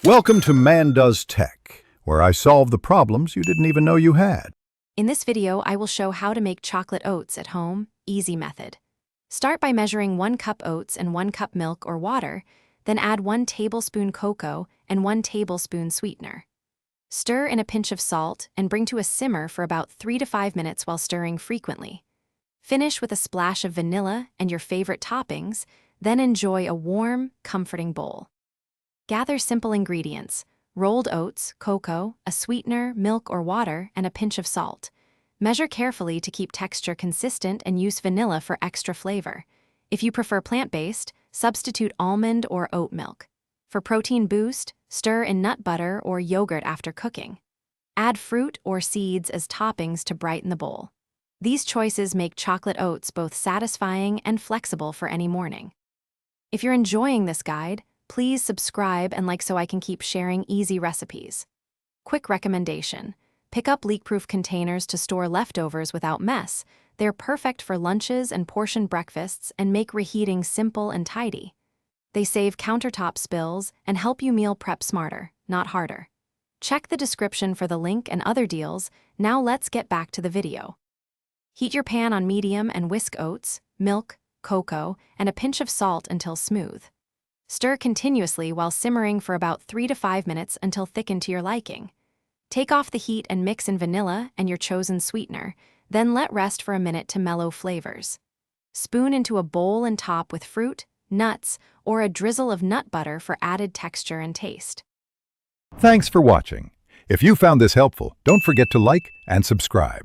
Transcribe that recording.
Welcome to Man Does Tech, where I solve the problems you didn't even know you had. In this video, I will show how to make chocolate oats at home, easy method. Start by measuring 1 cup oats and 1 cup milk or water, then add 1 tablespoon cocoa and 1 tablespoon sweetener. Stir in a pinch of salt and bring to a simmer for about 3 to 5 minutes while stirring frequently. Finish with a splash of vanilla and your favorite toppings, then enjoy a warm, comforting bowl. Gather simple ingredients: rolled oats, cocoa, a sweetener, milk or water, and a pinch of salt. Measure carefully to keep texture consistent and use vanilla for extra flavor. If you prefer plant-based, substitute almond or oat milk. For protein boost, stir in nut butter or yogurt after cooking. Add fruit or seeds as toppings to brighten the bowl. These choices make chocolate oats both satisfying and flexible for any morning. If you're enjoying this guide, please subscribe and like so I can keep sharing easy recipes. Quick recommendation: pick up leak-proof containers to store leftovers without mess. They're perfect for lunches and portion breakfasts and make reheating simple and tidy. They save countertop spills and help you meal prep smarter, not harder. Check the description for the link and other deals. Now let's get back to the video. Heat your pan on medium and whisk oats, milk, cocoa, and a pinch of salt until smooth. Stir continuously while simmering for about 3 to 5 minutes until thickened to your liking. Take off the heat and mix in vanilla and your chosen sweetener, then let rest for a minute to mellow flavors. Spoon into a bowl and top with fruit, nuts, or a drizzle of nut butter for added texture and taste. Thanks for watching. If you found this helpful, don't forget to like and subscribe.